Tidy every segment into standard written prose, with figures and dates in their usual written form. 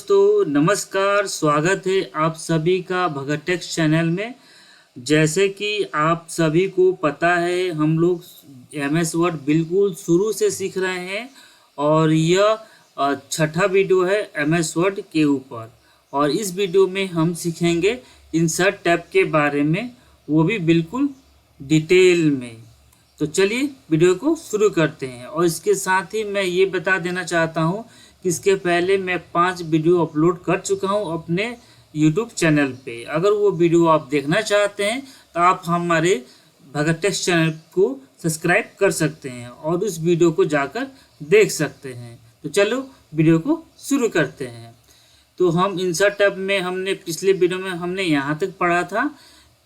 दोस्तों नमस्कार, स्वागत है आप सभी का भगत टेक्स चैनल में। जैसे कि आप सभी को पता है, हम लोग MS वर्ड बिल्कुल शुरू से सीख रहे हैं और यह छठा वीडियो है MS वर्ड के ऊपर। और इस वीडियो में हम सीखेंगे इंसर्ट टैब के बारे में, वो भी बिल्कुल डिटेल में। तो चलिए वीडियो को शुरू करते हैं। और इसके साथ ही मैं ये बता देना चाहता हूँ कि इसके पहले मैं 5 वीडियो अपलोड कर चुका हूँ अपने YouTube चैनल पे। अगर वो वीडियो आप देखना चाहते हैं तो आप हमारे भगत टेक्स चैनल को सब्सक्राइब कर सकते हैं और उस वीडियो को जाकर देख सकते हैं। तो चलो वीडियो को शुरू करते हैं। तो हम इंसर्ट टैब में हमने पिछले वीडियो में हमने यहाँ तक पढ़ा था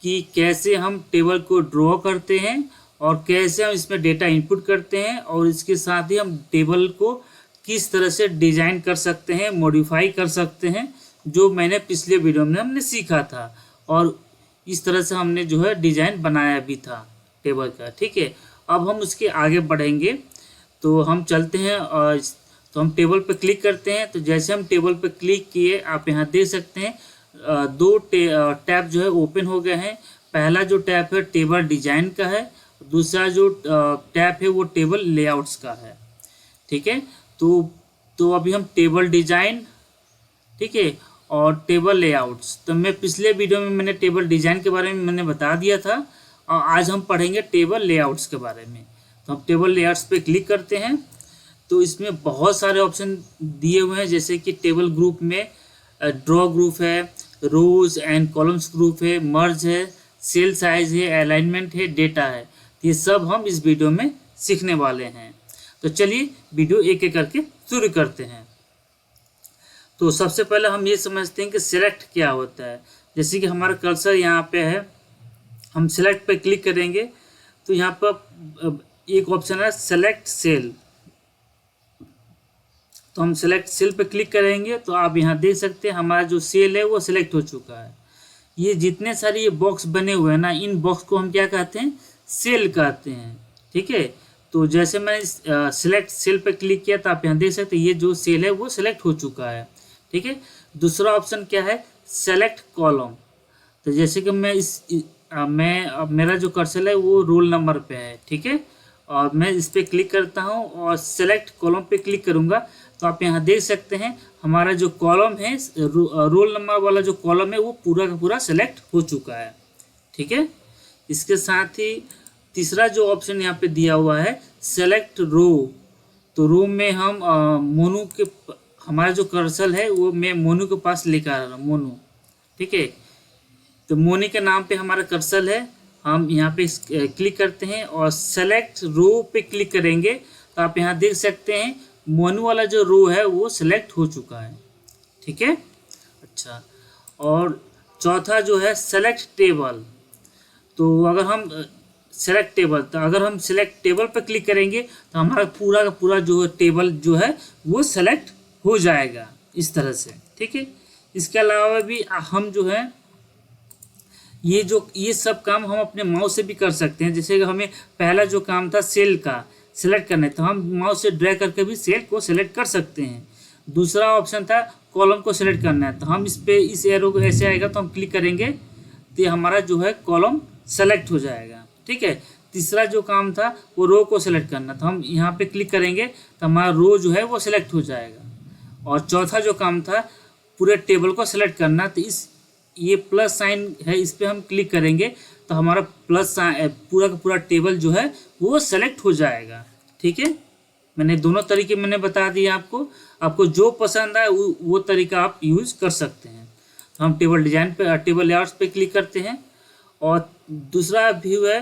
कि कैसे हम टेबल को ड्रॉ करते हैं और कैसे हम इसमें डेटा इनपुट करते हैं, और इसके साथ ही हम टेबल को किस तरह से डिज़ाइन कर सकते हैं, मॉडिफाई कर सकते हैं, जो मैंने पिछले वीडियो में हमने सीखा था। और इस तरह से हमने जो है डिज़ाइन बनाया भी था टेबल का। ठीक है, अब हम उसके आगे बढ़ेंगे। तो हम चलते हैं और तो हम टेबल पर क्लिक करते हैं। तो जैसे हम टेबल पर क्लिक किए, आप यहाँ देख सकते हैं 2 टैब जो है ओपन हो गए हैं। पहला जो टैब है टेबल डिज़ाइन का है, दूसरा जो टैब है वो टेबल लेआउट्स का है। ठीक है, तो अभी हम टेबल डिज़ाइन, ठीक है, और टेबल लेआउट्स। तो मैं पिछले वीडियो में मैंने टेबल डिज़ाइन के बारे में मैंने बता दिया था, और आज हम पढ़ेंगे टेबल लेआउट्स के बारे में। तो हम टेबल लेआउट्स पे क्लिक करते हैं। तो इसमें बहुत सारे ऑप्शन दिए हुए हैं, जैसे कि टेबल ग्रुप में ड्रॉ ग्रुप है, रोज एंड कॉलम्स ग्रुप है, मर्ज है, सेल साइज है, अलाइनमेंट है, डेटा है। ये सब हम इस वीडियो में सीखने वाले हैं। तो चलिए वीडियो एक एक करके शुरू करते हैं। तो सबसे पहले हम ये समझते हैं कि सिलेक्ट क्या होता है। जैसे कि हमारा कर्सर यहाँ पे है, हम सिलेक्ट पे क्लिक करेंगे तो यहाँ पर एक ऑप्शन है सेलेक्ट सेल। तो हम सेलेक्ट सेल पे क्लिक करेंगे तो आप यहाँ देख सकते हैं हमारा जो सेल है वो सिलेक्ट हो चुका है। ये जितने सारे ये बॉक्स बने हुए हैं ना, इन बॉक्स को हम क्या कहते हैं, सेल कहते हैं। ठीक है, तो जैसे मैंने सिलेक्ट सेल पे क्लिक किया तो आप यहाँ देख सकते हैं ये जो सेल है वो सिलेक्ट हो चुका है। ठीक है, दूसरा ऑप्शन क्या है, सेलेक्ट कॉलम। तो जैसे कि मेरा जो कर्सर है वो रोल नंबर पे है। ठीक है, और मैं इस पर क्लिक करता हूँ और सेलेक्ट कॉलम पे क्लिक करूँगा तो आप यहाँ देख सकते हैं हमारा जो कॉलम है, रोल नंबर वाला जो कॉलम है वो पूरा का पूरा सेलेक्ट हो चुका है। ठीक है, इसके साथ ही तीसरा जो ऑप्शन यहाँ पे दिया हुआ है सेलेक्ट रो। तो रो में हम मोनू के, हमारा जो कर्सर है वो मैं मोनू के पास लेकर आ रहा हूँ, मोनू। ठीक है, तो मोनी के नाम पे हमारा कर्सर है। हम यहाँ पे क्लिक करते हैं और सेलेक्ट रो पे क्लिक करेंगे तो आप यहाँ देख सकते हैं मोनू वाला जो रो है वो सिलेक्ट हो चुका है। ठीक है, अच्छा, और चौथा जो है सेलेक्ट टेबल। तो अगर हम सेलेक्ट टेबल, तो अगर हम सेलेक्ट टेबल पर क्लिक करेंगे तो हमारा पूरा का पूरा जो टेबल जो है वो सेलेक्ट हो जाएगा इस तरह से। ठीक है, इसके अलावा भी हम जो है ये सब काम हम अपने माउस से भी कर सकते हैं। जैसे कि हमें पहला जो काम था सेल का सेलेक्ट करना है, तो हम माउस से ड्रैग करके भी सेल को सेलेक्ट कर सकते हैं। दूसरा ऑप्शन था कॉलम को सेलेक्ट करना है, तो हम इस एरो को ऐसे आएगा तो हम क्लिक करेंगे तो हमारा जो है कॉलम सेलेक्ट हो जाएगा। ठीक है, तीसरा जो काम था वो रो को सेलेक्ट करना, तो हम यहाँ पे क्लिक करेंगे तो हमारा रो जो है वो सिलेक्ट हो जाएगा। और चौथा जो काम था पूरे टेबल को सेलेक्ट करना, तो ये प्लस साइन है, इस पर हम क्लिक करेंगे तो हमारा प्लस पूरा का पूरा टेबल जो है वो सेलेक्ट हो जाएगा। ठीक है, मैंने दोनों तरीके मैंने बता दिए आपको जो पसंद आए वो तरीका आप यूज़ कर सकते हैं। तो हम टेबल डिज़ाइन पे, टेबल लेआउट्स पे क्लिक करते हैं। और दूसरा व्यू है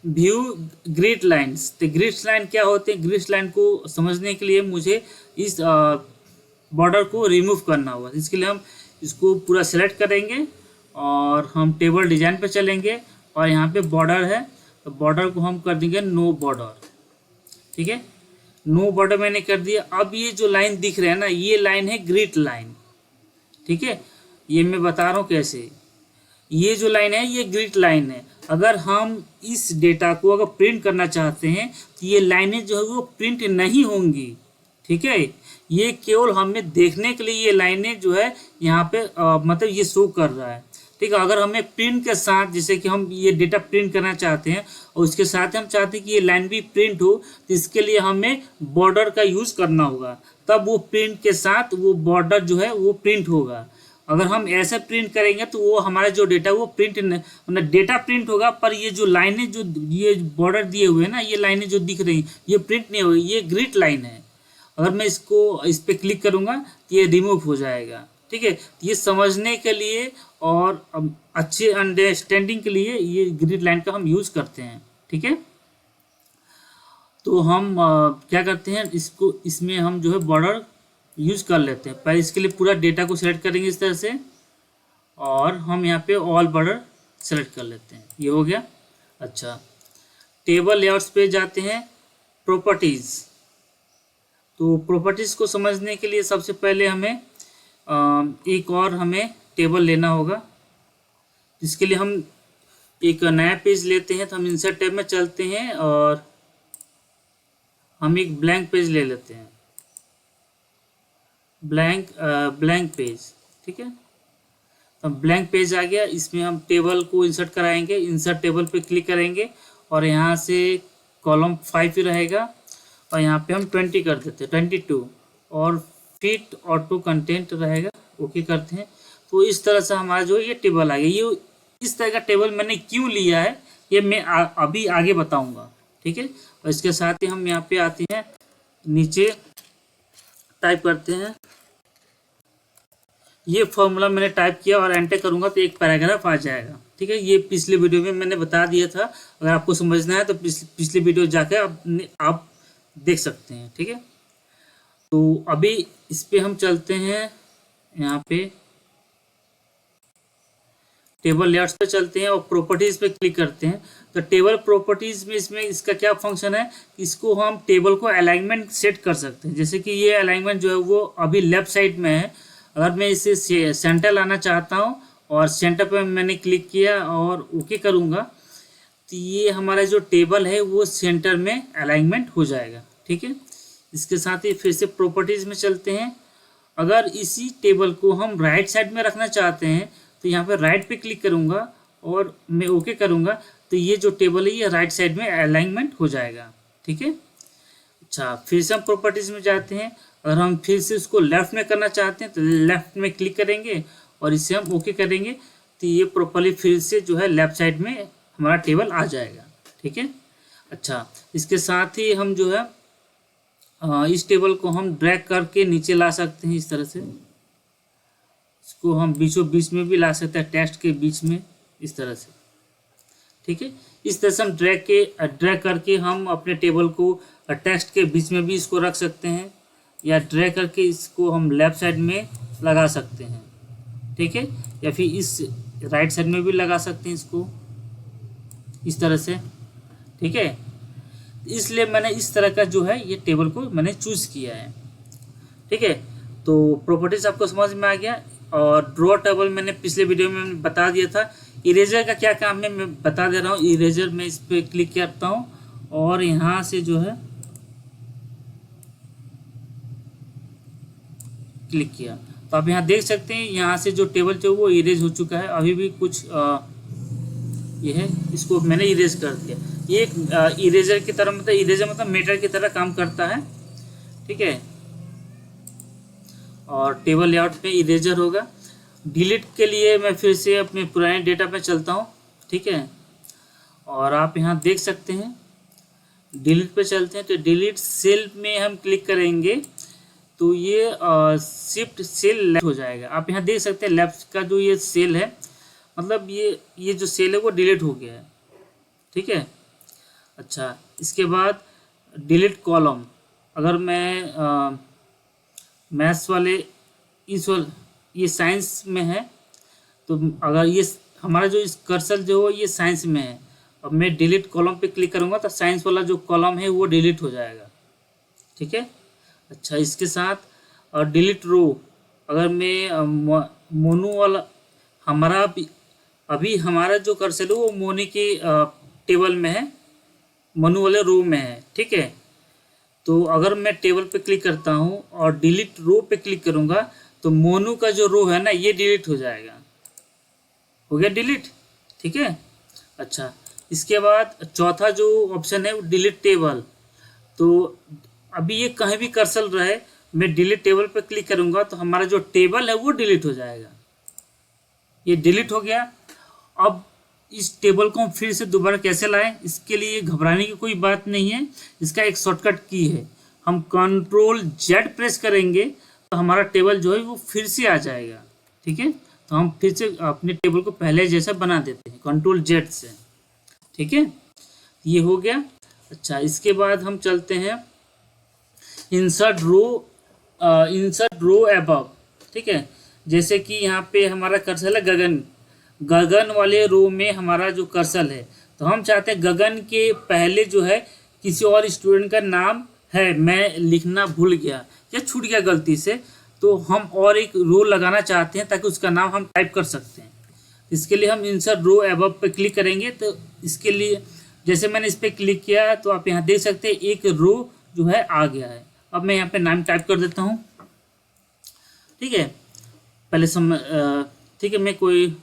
व्यू ग्रिड लाइन्स। तो ग्रिड लाइन क्या होते हैं, ग्रिड लाइन को समझने के लिए मुझे इस बॉर्डर को रिमूव करना होगा। इसके लिए हम इसको पूरा सेलेक्ट करेंगे और हम टेबल डिज़ाइन पे चलेंगे और यहाँ पे बॉर्डर है, तो बॉर्डर को हम कर देंगे नो बॉर्डर। ठीक है, नो बॉर्डर मैंने कर दिया। अब ये जो लाइन दिख रहा है ना, ये लाइन है ग्रिड लाइन। ठीक है, ये मैं बता रहा हूँ कैसे। ये जो लाइन है ये ग्रिड लाइन है। अगर हम इस डेटा को अगर प्रिंट करना चाहते हैं तो ये लाइनें जो है वो प्रिंट नहीं होंगी। ठीक है। ये केवल हमें देखने के लिए ये लाइनें जो है यहाँ पे मतलब ये शो कर रहा है। ठीक है, अगर हमें प्रिंट के साथ, जैसे कि हम ये डेटा प्रिंट करना चाहते हैं और उसके साथ हम चाहते हैं कि ये लाइन भी प्रिंट हो, तो इसके लिए हमें बॉर्डर का यूज़ करना होगा, तब वो प्रिंट के साथ वो बॉर्डर जो है वो प्रिंट होगा। अगर हम ऐसे प्रिंट करेंगे तो वो हमारा जो डेटा वो प्रिंट मतलब डेटा प्रिंट होगा, पर ये जो लाइनें जो ये बॉर्डर दिए हुए हैं ना, ये लाइनें जो दिख रही हैं ये प्रिंट नहीं होगी, ये ग्रिड लाइन है। अगर मैं इस पर क्लिक करूँगा तो ये रिमूव हो जाएगा। ठीक है, ये समझने के लिए और अच्छे अंडरस्टैंडिंग के लिए ये ग्रिड लाइन का हम यूज़ करते हैं। ठीक है, तो हम क्या करते हैं, इसको इसमें हम जो है बॉर्डर यूज़ कर लेते हैं। पहले इसके लिए पूरा डेटा को सेलेक्ट करेंगे इस तरह से, और हम यहाँ पे ऑल बॉर्डर सेलेक्ट कर लेते हैं। ये हो गया। अच्छा, टेबल लेआउट्स पे जाते हैं, प्रॉपर्टीज़। तो प्रॉपर्टीज़ को समझने के लिए सबसे पहले हमें एक और हमें टेबल लेना होगा। इसके लिए हम एक नया पेज लेते हैं, तो हम इंसर्ट टैब में चलते हैं और हम एक ब्लैंक पेज ले लेते हैं, ब्लैंक पेज। ठीक है, तो ब्लैंक पेज आ गया। इसमें हम टेबल को इंसर्ट कराएंगे, इंसर्ट टेबल पे क्लिक करेंगे और यहाँ से कॉलम 5 ही रहेगा और यहाँ पे हम 20 कर देते हैं, 22, और फिट ऑटो कंटेंट रहेगा, ओके करते हैं। तो इस तरह से हमारा जो ये टेबल आ गया। ये इस तरह का टेबल मैंने क्यों लिया है ये मैं अभी आगे बताऊंगा। ठीक है, और इसके साथ ही हम यहाँ पे आते हैं, नीचे टाइप करते हैं, ये फॉर्मूला मैंने टाइप किया और एंटर करूंगा तो एक पैराग्राफ आ जाएगा। ठीक है, ये पिछले वीडियो में मैंने बता दिया था, अगर आपको समझना है तो पिछले वीडियो जाकर आप देख सकते हैं। ठीक है, तो अभी इस पे हम चलते हैं, यहाँ पे टेबल लेआउट्स पे चलते हैं और प्रॉपर्टीज़ पे क्लिक करते हैं। तो टेबल प्रॉपर्टीज़ में इसमें इसका क्या फंक्शन है, इसको हम टेबल को अलाइनमेंट सेट कर सकते हैं। जैसे कि ये अलाइनमेंट जो है वो अभी लेफ्ट साइड में है, अगर मैं इसे सेंटर लाना चाहता हूँ और सेंटर पर मैंने क्लिक किया और ओके करूँगा तो ये हमारा जो टेबल है वो सेंटर में अलाइनमेंट हो जाएगा। ठीक है, इसके साथ ही फिर से प्रॉपर्टीज़ में चलते हैं। अगर इसी टेबल को हम राइट साइड में रखना चाहते हैं तो यहाँ पर राइट पे क्लिक करूँगा और मैं ओके करूँगा तो ये जो टेबल है ये राइट साइड में अलाइनमेंट हो जाएगा। ठीक है, अच्छा, फिर से हम प्रॉपर्टीज़ में जाते हैं। अगर हम फिर से उसको लेफ़्ट में करना चाहते हैं तो लेफ़्ट में क्लिक करेंगे और इसे हम ओके करेंगे तो ये प्रॉपर्ली फिर से जो है लेफ़्ट साइड में हमारा टेबल आ जाएगा। ठीक है, अच्छा, इसके साथ ही हम जो है इस टेबल को हम ड्रैग करके नीचे ला सकते हैं। इस तरह से इसको हम बीचों बीच में भी ला सकते हैं, टेक्स्ट के बीच में, इस तरह से। ठीक है, इस तरह से हम ड्रैग करके हम अपने टेबल को टेक्स्ट के बीच में भी इसको रख सकते हैं, या ड्रैग करके इसको हम लेफ्ट साइड में लगा सकते हैं। ठीक है, या फिर इस राइट साइड में भी लगा सकते हैं इसको, इस तरह से। ठीक है, इसलिए मैंने इस तरह का जो है ये टेबल को मैंने चूज़ किया है। ठीक है, तो प्रॉपर्टीज आपको समझ में आ गया। और ड्रॉ टेबल मैंने पिछले वीडियो में बता दिया था। इरेजर का क्या काम है मैं बता दे रहा हूँ। इरेजर में इस पर क्लिक करता हूँ और यहाँ से जो है क्लिक किया तो आप यहाँ देख सकते हैं, यहाँ से जो टेबल जो वो इरेज हो चुका है। अभी भी कुछ ये है, इसको मैंने इरेज कर दिया। ये एक इरेजर की तरह, मतलब इरेजर मतलब मीटर की तरह काम करता है। ठीक है, और टेबल लेआउट पे इरेजर होगा। डिलीट के लिए मैं फिर से अपने पुराने डेटा पे चलता हूँ। ठीक है, और आप यहाँ देख सकते हैं, डिलीट पे चलते हैं तो डिलीट सेल में हम क्लिक करेंगे तो ये शिफ्ट सेल लेफ्ट हो जाएगा। आप यहाँ देख सकते हैं लेफ्ट का जो ये सेल है, मतलब ये जो सेल है वो डिलीट हो गया है। ठीक है, अच्छा, इसके बाद डिलीट कॉलम। अगर मैं मैथ्स वाले ये साइंस में है तो अगर ये हमारा जो इस कर्सर जो है ये साइंस में है, अब मैं डिलीट कॉलम पे क्लिक करूँगा तो साइंस वाला जो कॉलम है वो डिलीट हो जाएगा। ठीक है, अच्छा, इसके साथ और डिलीट रो। अगर मैं मोनू वाला, हमारा अभी हमारा जो कर्सर है वो मोनी के टेबल में है, मोनू वाले रो में है। ठीक है, तो अगर मैं टेबल पे क्लिक करता हूँ और डिलीट रो पे क्लिक करूँगा तो मोनू का जो रो है ना ये डिलीट हो जाएगा। हो गया डिलीट, ठीक है। अच्छा, इसके बाद चौथा जो ऑप्शन है वो डिलीट टेबल। तो अभी ये कहीं भी कर्सर रहे, मैं डिलीट टेबल पे क्लिक करूँगा तो हमारा जो टेबल है वो डिलीट हो जाएगा। ये डिलीट हो गया। अब इस टेबल को हम फिर से दोबारा कैसे लाएं, इसके लिए घबराने की कोई बात नहीं है। इसका एक शॉर्टकट की है, हम Ctrl+Z प्रेस करेंगे तो हमारा टेबल जो है वो फिर से आ जाएगा, ठीक है। तो हम फिर से अपने टेबल को पहले जैसा बना देते हैं Ctrl+Z से, ठीक है। ये हो गया। अच्छा, इसके बाद हम चलते हैं इंसर्ट रो अबव, ठीक है। जैसे कि यहाँ पे हमारा कर्सर है गगन वाले रो में हमारा जो कर्सर है, तो हम चाहते हैं गगन के पहले जो है किसी और स्टूडेंट का नाम है, मैं लिखना भूल गया या छूट गया गलती से, तो हम और एक रो लगाना चाहते हैं ताकि उसका नाम हम टाइप कर सकते हैं। इसके लिए हम इंसर्ट रो अबव पे क्लिक करेंगे। तो इसके लिए जैसे मैंने इस पर क्लिक किया तो आप यहाँ देख सकते हैं एक रो जो है आ गया है। अब मैं यहाँ पे नाम टाइप कर देता हूँ, ठीक है। पहले ठीक है, मैं कोई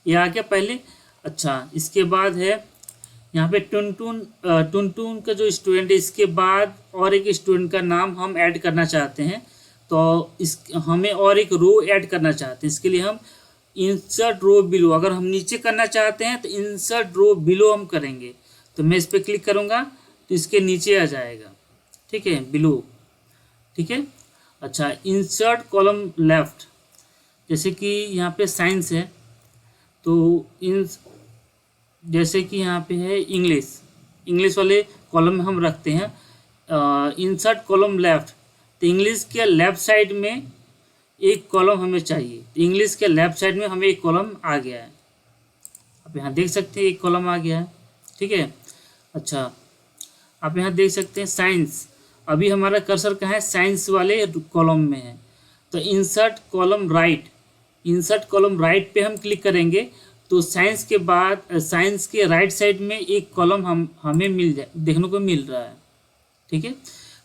ये आ गया पहले। अच्छा, इसके बाद है यहाँ पे टुनटुन का जो स्टूडेंट है, इसके बाद और एक स्टूडेंट का नाम हम ऐड करना चाहते हैं। तो हमें और एक रो ऐड करना चाहते हैं। इसके लिए हम इंसर्ट रो बिलो, अगर हम नीचे करना चाहते हैं तो इंसर्ट रो बिलो हम करेंगे। तो मैं इस पर क्लिक करूँगा तो इसके नीचे आ जाएगा, ठीक है, बिलो, ठीक है। अच्छा, इंसर्ट कॉलम लेफ्ट, जैसे कि यहाँ पे साइंस है तो जैसे कि यहाँ पे है इंग्लिश वाले कॉलम में हम रखते हैं इंसर्ट कॉलम लेफ्ट। तो इंग्लिश के लेफ्ट साइड में एक कॉलम हमें चाहिए। इंग्लिश के लेफ्ट साइड में हमें एक कॉलम आ गया है, आप यहाँ देख सकते हैं एक कॉलम आ गया है, ठीक है। अच्छा, आप यहाँ देख सकते हैं साइंस, अभी हमारा कर्सर कहाँ है, साइंस वाले कॉलम में है। तो इंसर्ट कॉलम राइट पे हम क्लिक करेंगे तो साइंस के बाद साइंस के राइट साइड में एक कॉलम हमें देखने को मिल रहा है, ठीक है।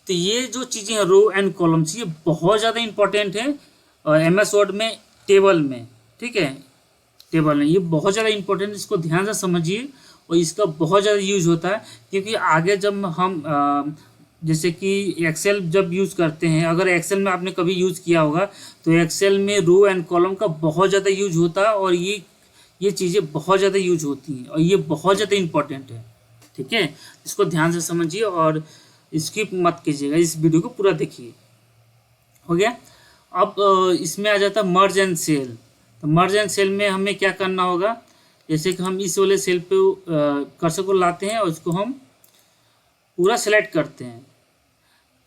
तो ये जो चीज़ें हैं रो एंड कॉलम्स, ये बहुत ज़्यादा इंपॉर्टेंट है MS वर्ड में, टेबल में, ठीक है। टेबल में ये बहुत ज़्यादा इंपॉर्टेंट, इसको ध्यान से समझिए और इसका बहुत ज़्यादा यूज होता है। क्योंकि आगे जब हम जैसे कि एक्सेल जब यूज़ करते हैं, अगर एक्सेल में आपने कभी यूज़ किया होगा तो एक्सेल में रो एंड कॉलम का बहुत ज़्यादा यूज होता है और ये चीज़ें बहुत ज़्यादा यूज होती हैं और ये बहुत ज़्यादा इंपॉर्टेंट है, ठीक है। इसको ध्यान से समझिए और स्किप मत कीजिएगा, इस वीडियो को पूरा देखिए। हो गया। अब इसमें आ जाता है मर्ज एंड सेल। तो मर्ज एंड सेल में हमें क्या करना होगा, जैसे कि हम इस वाले सेल पे कर्सर को लाते हैं और उसको हम पूरा सेलेक्ट करते हैं।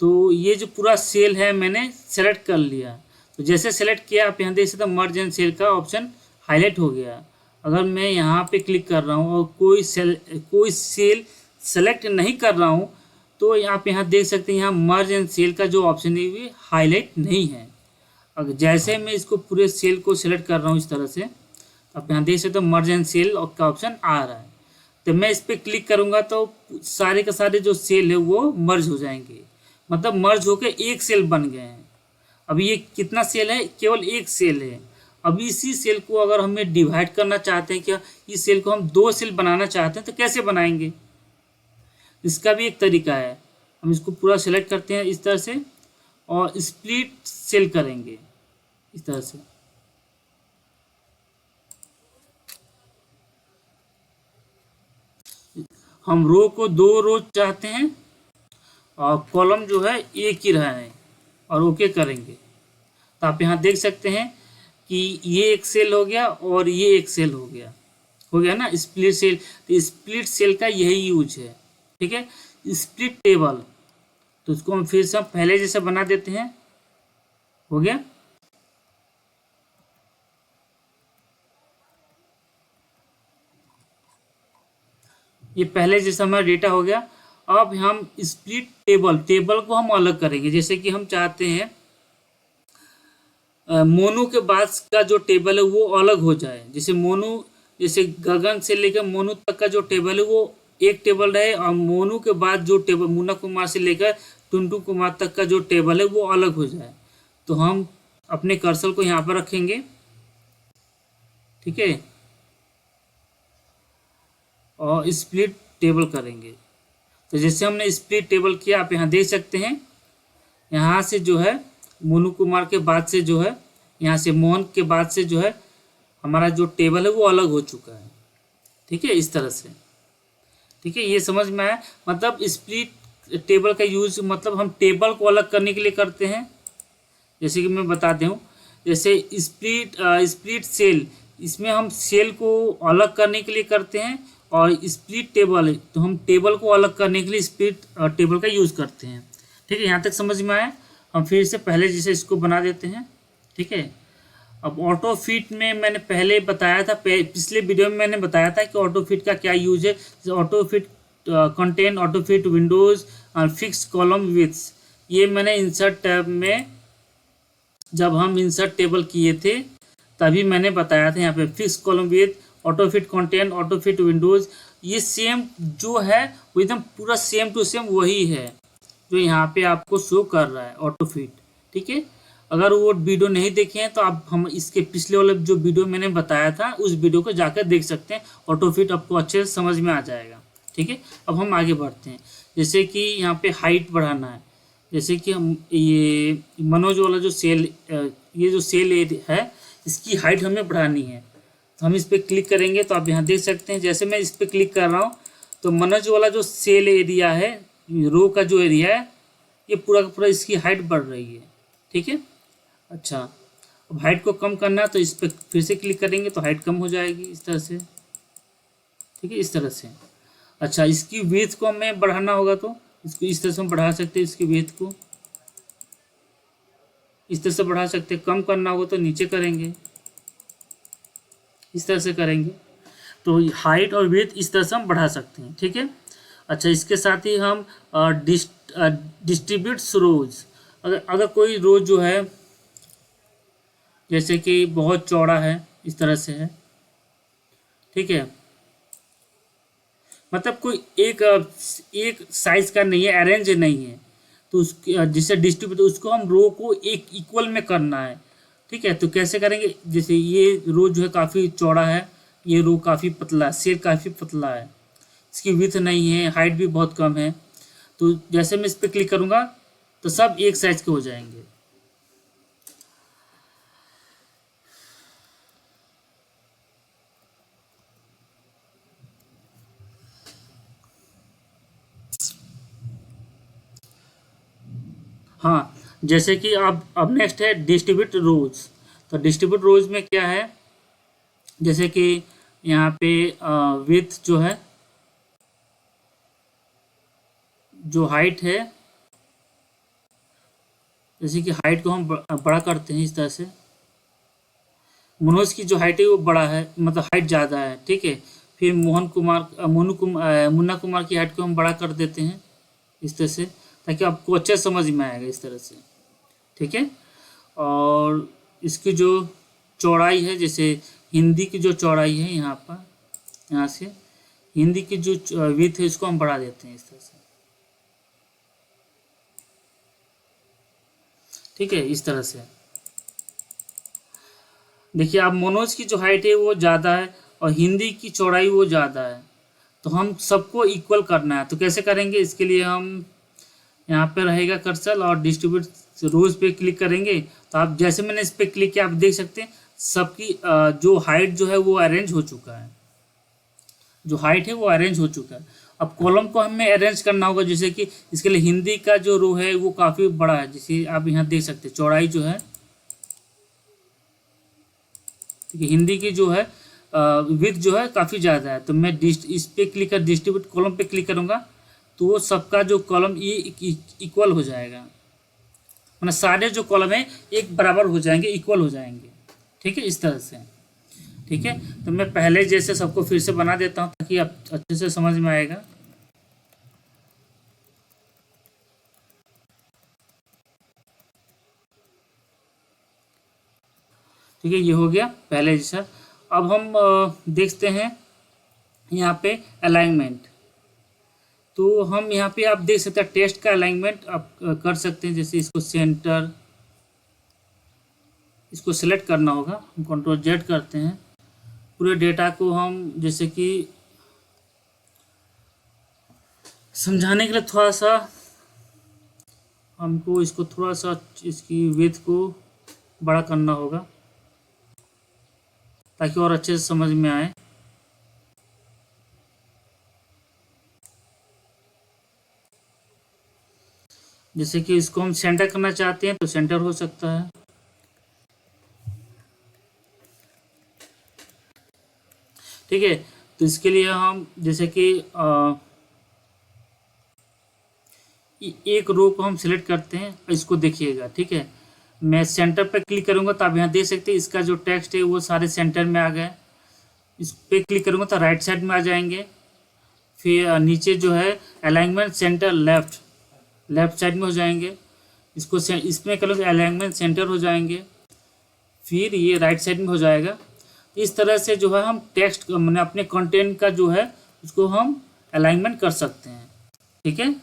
तो ये जो पूरा सेल है मैंने सेलेक्ट कर लिया। तो जैसे सेलेक्ट किया आप यहाँ देख सकते हैं मर्ज एंड सेल का ऑप्शन हाईलाइट हो गया। अगर मैं यहाँ पे क्लिक कर रहा हूँ और कोई सेल सेलेक्ट नहीं कर रहा हूँ तो आप यहाँ देख सकते हैं यहाँ मर्ज एंड सेल का जो ऑप्शन है वो हाईलाइट नहीं है। अगर जैसे मैं इसको पूरे सेल को सेलेक्ट कर रहा हूँ इस तरह से, आप यहाँ देख सकते हो मर्ज एंड सेल का ऑप्शन आ रहा है। तो मैं इस पर क्लिक करूँगा तो सारे के सारे जो सेल है वो मर्ज हो जाएंगे, मतलब मर्ज होकर एक सेल बन गए हैं। अभी ये कितना सेल है, केवल एक सेल है। अभी इसी सेल को अगर हमें डिवाइड करना चाहते हैं, क्या इस सेल को हम दो सेल बनाना चाहते हैं तो कैसे बनाएंगे, इसका भी एक तरीका है। हम इसको पूरा सेलेक्ट करते हैं इस तरह से और स्प्लिट सेल करेंगे इस तरह से। हम रो को दो रो चाहते हैं और कॉलम जो है एक ही रहा है और ओके करेंगे। तो आप यहाँ देख सकते हैं कि ये एक सेल हो गया और ये एक सेल हो गया ना, स्प्लिट सेल। तो स्प्लिट सेल का यही यूज है, ठीक है। स्प्लिट टेबल, तो उसको हम फिर से पहले जैसे बना देते हैं। हो गया। ये पहले जैसा हमारा डेटा हो गया। अब हम स्प्लिट टेबल को हम अलग करेंगे। जैसे कि हम चाहते हैं मोनू के बाद का जो टेबल है वो अलग हो जाए। जैसे गगन से लेकर मोनू तक का जो टेबल है वो एक टेबल रहे और मोनू के बाद जो टेबल मुन्ना कुमार से लेकर टुनटुन कुमार तक का जो टेबल है वो अलग हो जाए। तो हम अपने कर्सर को यहाँ पर रखेंगे, ठीक है, और स्प्लिट टेबल करेंगे। तो जैसे हमने स्प्लिट टेबल किया, आप यहाँ देख सकते हैं, यहाँ से जो है मोनू कुमार के बाद से जो है, यहाँ से मोहन के बाद से जो है हमारा जो टेबल है वो अलग हो चुका है, ठीक है, इस तरह से, ठीक है। ये समझ में आया। मतलब स्प्लिट टेबल का यूज मतलब हम टेबल को अलग करने के लिए करते हैं। जैसे कि मैं बता दूँ, जैसे स्प्लिट सेल, इसमें हम सेल को अलग करने के लिए करते हैं, और स्प्लिट टेबल तो हम टेबल को अलग करने के लिए स्प्लिट टेबल का यूज़ करते हैं, ठीक है। यहाँ तक समझ में आया। हम फिर से पहले जैसे इसको बना देते हैं, ठीक है। अब ऑटो फिट में मैंने पहले बताया था, पिछले वीडियो में मैंने बताया था कि ऑटो फिट का क्या यूज है। Auto fit content, auto fit Windows और फिक्स कॉलम विड्थ, ये मैंने इंसर्ट टैब में जब हम इंसर्ट टेबल किए थे तभी मैंने बताया था। यहाँ पे fix column width, auto fit content, auto fit Windows, ये सेम जो है वो एकदम पूरा सेम टू सेम वही है जो यहाँ पे आपको शो कर रहा है ऑटो फिट, ठीक है। अगर वो वीडियो नहीं देखे हैं तो आप हम इसके पिछले वाले जो वीडियो मैंने बताया था उस वीडियो को जाकर देख सकते हैं। ऑटो फिट आपको अच्छे से समझ में आ जाएगा, ठीक है। अब हम आगे बढ़ते हैं। जैसे कि यहाँ पे हाइट बढ़ाना है, जैसे कि हम ये मनोज वाला जो सेल, ये जो सेल है इसकी हाइट हमें बढ़ानी है। तो हम इस पर क्लिक करेंगे तो आप यहाँ देख सकते हैं, जैसे मैं इस पर क्लिक कर रहा हूँ तो मनोज वाला जो सेल एरिया है, रो का जो एरिया है, ये पूरा का पूरा इसकी हाइट बढ़ रही है, ठीक है। अच्छा, अब हाइट को कम करना है तो इस पर फिर से क्लिक करेंगे तो हाइट कम हो जाएगी इस तरह से, ठीक है, इस तरह से। अच्छा, इसकी विड्थ को हमें बढ़ाना होगा तो इसको इस तरह से हम बढ़ा सकते हैं, इसकी विड्थ को इस तरह से बढ़ा सकते हैं। कम करना होगा तो नीचे करेंगे, इस तरह से करेंगे। तो हाइट और विड्थ इस तरह से हम बढ़ा सकते हैं, ठीक है। अच्छा, इसके साथ ही हम डिस्ट्रीब्यूट्स रोज, अगर कोई रोज जो है जैसे कि बहुत चौड़ा है, इस तरह से है, ठीक है, मतलब कोई एक साइज का नहीं है, अरेंज नहीं है, तो उसके जिससे डिस्ट्रीब्यूट उसको हम रो को एक इक्वल में करना है, ठीक है। तो कैसे करेंगे, जैसे ये रो जो है काफ़ी चौड़ा है, ये रो काफ़ी पतला है, सेल काफ़ी पतला है, इसकी विड्थ नहीं है, हाइट भी बहुत कम है। तो जैसे मैं इस पर क्लिक करूँगा तो सब एक साइज के हो जाएंगे। हाँ, जैसे कि अब नेक्स्ट है डिस्ट्रीब्यूट रोज। तो डिस्ट्रीब्यूट रोज में क्या है, जैसे कि यहाँ पे विड्थ जो है, जो हाइट है, जैसे कि हाइट को हम बड़ा करते हैं इस तरह से। मनोज की जो हाइट है वो बड़ा है, मतलब हाइट ज़्यादा है, ठीक है। फिर मुन्ना कुमार की हाइट को हम बड़ा कर देते हैं इस तरह से, ताकि आपको अच्छे समझ में आएगा इस तरह से, ठीक है। और इसकी जो चौड़ाई है, जैसे हिंदी की जो चौड़ाई है यहाँ पर, यहाँ से हिंदी की जो विड्थ है इसको हम बढ़ा देते हैं इस तरह से, ठीक है, इस तरह से। देखिए, आप मनोज की जो हाइट है वो ज़्यादा है और हिंदी की चौड़ाई वो ज़्यादा है, तो हम सबको इक्वल करना है। तो कैसे करेंगे, इसके लिए हम यहाँ पे रहेगा कर्सर और डिस्ट्रीब्यूट रोज पे क्लिक करेंगे। तो आप जैसे मैंने इस पर क्लिक किया, आप देख सकते हैं सबकी जो हाइट जो है वो अरेंज हो चुका है, जो हाइट है वो अरेंज हो चुका है। अब कॉलम को हमें अरेंज करना होगा, जैसे कि इसके लिए हिंदी का जो रो है वो काफ़ी बड़ा है, जैसे आप यहाँ देख सकते हैं चौड़ाई जो है, ठीक है, हिंदी की जो है विड्थ जो है काफ़ी ज़्यादा है। तो मैं इस पे क्लिक कर डिस्ट्रीब्यूट कॉलम पे क्लिक करूँगा तो वो सबका जो कॉलम ये इक्वल हो जाएगा, मतलब सारे जो कॉलम है एक बराबर हो जाएंगे, इक्वल हो जाएंगे, ठीक है, इस तरह से, ठीक है। तो मैं पहले जैसे सबको फिर से बना देता हूँ ताकि आप अच्छे से समझ में आएगा। ठीक है, ये हो गया पहले जैसा। अब हम देखते हैं यहाँ पे अलाइनमेंट। तो हम यहाँ पे आप देख सकते हैं टेक्स्ट का अलाइनमेंट आप कर सकते हैं। जैसे इसको सेंटर, इसको सेलेक्ट करना होगा, हम कंट्रोल जेड करते हैं। पूरे डेटा को हम जैसे कि समझाने के लिए थोड़ा सा हमको इसको थोड़ा सा इसकी विड्थ को बड़ा करना होगा ताकि और अच्छे से समझ में आए। जैसे कि इसको हम सेंटर करना चाहते हैं तो सेंटर हो सकता है। ठीक है, तो इसके लिए हम जैसे कि एक रो को हम सिलेक्ट करते हैं, इसको देखिएगा। ठीक है, मैं सेंटर पर क्लिक करूंगा तो आप यहाँ देख सकते हैं इसका जो टेक्स्ट है वो सारे सेंटर में आ गए। इस पर क्लिक करूंगा तो राइट साइड में आ जाएंगे। फिर नीचे जो है अलाइनमेंट सेंटर लेफ्ट साइड में हो जाएंगे। इसको इसमें करूँगा अलाइनमेंट सेंटर हो जाएंगे, फिर ये राइट साइड में हो जाएगा। इस तरह से जो है हम टेक्स्ट मैंने अपने कंटेंट का जो है उसको हम अलाइनमेंट कर सकते हैं। ठीक है,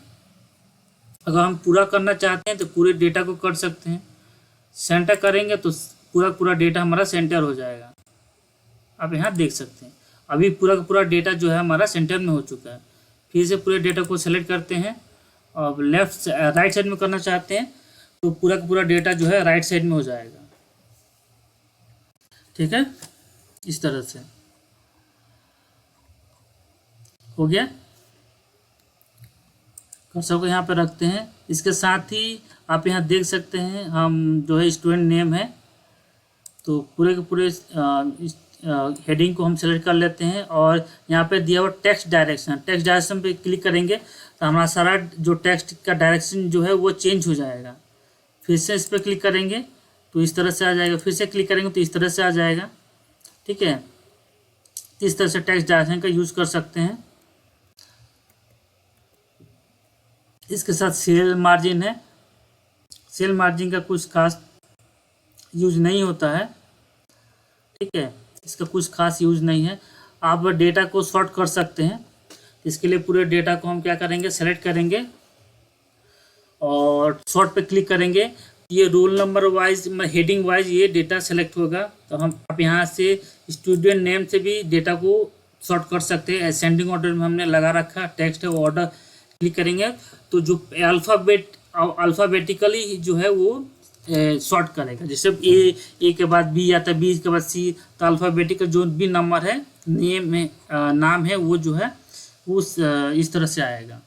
अगर हम पूरा करना चाहते हैं तो पूरे डेटा को कर सकते हैं। सेंटर करेंगे तो पूरा डेटा हमारा सेंटर हो जाएगा। आप यहाँ देख सकते हैं अभी पूरा का पूरा डेटा जो है हमारा सेंटर में हो चुका है। फिर से पूरे डेटा को सेलेक्ट करते हैं और राइट साइड में करना चाहते हैं तो पूरा का पूरा डेटा जो है राइट साइड में हो जाएगा। ठीक है, इस तरह से हो गया। कर्सर को यहाँ पे रखते हैं। इसके साथ ही आप यहाँ देख सकते हैं हम जो है स्टूडेंट नेम है, तो पूरे के पूरे हेडिंग को हम सेलेक्ट कर लेते हैं और यहाँ पे दिया हुआ टेक्स्ट डायरेक्शन पे क्लिक करेंगे तो हमारा सारा जो टेक्स्ट का डायरेक्शन जो है वो चेंज हो जाएगा। फिर से इस पर क्लिक करेंगे तो इस तरह से आ जाएगा, फिर से क्लिक करेंगे तो इस तरह से आ जाएगा। ठीक है, इस तरह से टेक्स्ट डायरेक्शन का यूज़ कर सकते हैं। इसके साथ सेल मार्जिन है। सेल मार्जिन का कुछ खास यूज नहीं होता है। ठीक है, इसका कुछ खास यूज नहीं है। आप डेटा को सॉर्ट कर सकते हैं। इसके लिए पूरे डेटा को हम क्या करेंगे, सेलेक्ट करेंगे और सॉर्ट पे क्लिक करेंगे। ये roll number wise heading wise ये डेटा सेलेक्ट होगा। तो हम आप यहाँ से स्टूडेंट नेम से भी डेटा को सॉर्ट कर सकते हैं। असेंडिंग ऑर्डर में हमने लगा रखा टेक्स्ट है, ऑर्डर क्लिक करेंगे तो जो अल्फ़ाबेटिकली जो है वो सॉर्ट करेगा। जैसे ए के बाद बी आता है, बी के बाद सी, तो अल्फ़ाबेटिकल जो भी नंबर है नेम है नाम है वो जो है उस इस तरह से आएगा।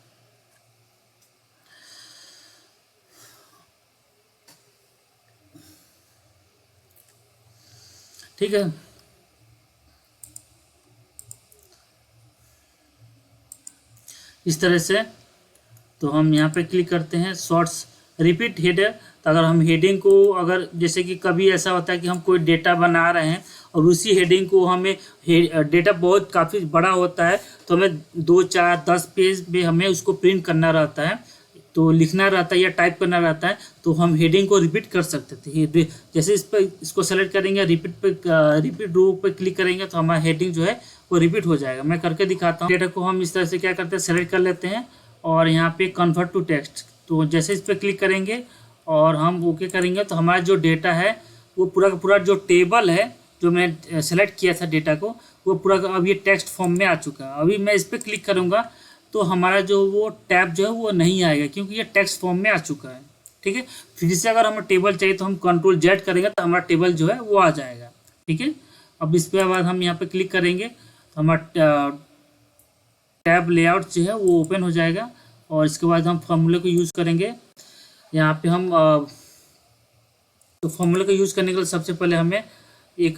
ठीक है, इस तरह से तो हम यहाँ पे क्लिक करते हैं शॉर्ट्स रिपीट हेडर। तो अगर हम हेडिंग को अगर जैसे कि कभी ऐसा होता है कि हम कोई डेटा बना रहे हैं और उसी हेडिंग को हमें डेटा बहुत काफ़ी बड़ा होता है तो हमें 2, 4, 10 पेज में हमें उसको प्रिंट करना रहता है, तो लिखना रहता है या टाइप करना रहता है, तो हम हेडिंग को रिपीट कर सकते थे। जैसे इसको सेलेक्ट करेंगे, रिपीट रो पर क्लिक करेंगे तो हमारा हेडिंग जो है वो रिपीट हो जाएगा। मैं करके दिखाता हूँ। डेटा को हम इस तरह से क्या करते हैं, सेलेक्ट कर लेते हैं और यहाँ पे कन्वर्ट टू टेक्स्ट, तो जैसे इस पर क्लिक करेंगे और हम ओके करेंगे तो हमारा जो डेटा है वो पूरा का पूरा जो टेबल है जो मैं सेलेक्ट किया था डेटा को वो पूरा अब ये टेक्स्ट फॉर्म में आ चुका है। अभी मैं इस पर क्लिक करूँगा तो हमारा जो वो टैब जो है वो नहीं आएगा क्योंकि ये टेक्स्ट फॉर्म में आ चुका है। ठीक है, फिर से अगर हमें टेबल चाहिए तो हम कंट्रोल जेड करेंगे तो हमारा टेबल जो है वो आ जाएगा। ठीक है, अब इस पर बाद हम यहाँ पे क्लिक करेंगे तो हमारा टैब लेआउट जो है वो ओपन हो जाएगा और इसके बाद हम फॉर्मूले को यूज़ करेंगे। यहाँ पे हम तो फॉर्मूले को यूज़ करने के लिए सबसे पहले हमें एक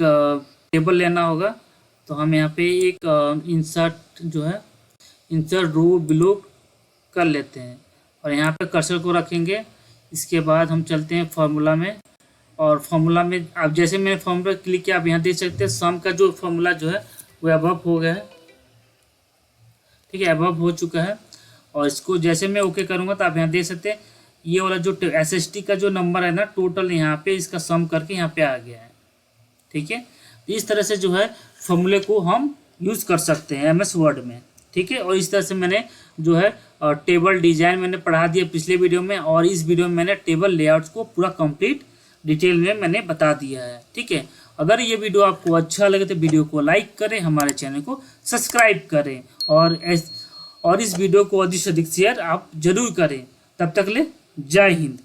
टेबल लेना होगा। तो हम यहाँ पे एक इंसर्ट जो है इंसर्ट रो बिलो कर लेते हैं और यहाँ पे कर्सर को रखेंगे। इसके बाद हम चलते हैं फार्मूला में और फार्मूला में अब जैसे मैंने फार्मूला क्लिक किया आप यहाँ देख सकते हैं सम का जो फार्मूला जो है वो अबव हो गया है। ठीक है, अबव हो चुका है और इसको जैसे मैं ओके करूँगा तो आप यहाँ देख सकते हैं ये वाला जो SST का जो नंबर है ना टोटल यहाँ पे इसका सम करके यहाँ पे आ गया है। ठीक है, इस तरह से जो है फॉर्मूले को हम यूज़ कर सकते हैं MS वर्ड में। ठीक है। और इस तरह से मैंने जो है टेबल डिजाइन मैंने पढ़ा दिया पिछले वीडियो में, और इस वीडियो में मैंने टेबल लेआउट्स को पूरा कंप्लीट डिटेल में मैंने बता दिया है, ठीक है। अगर ये वीडियो आपको अच्छा लगे तो वीडियो को लाइक करें, हमारे चैनल को सब्सक्राइब करें, और इस वीडियो को अधिक से अधिक शेयर आप जरूर करें। तब तक ले जय हिंद।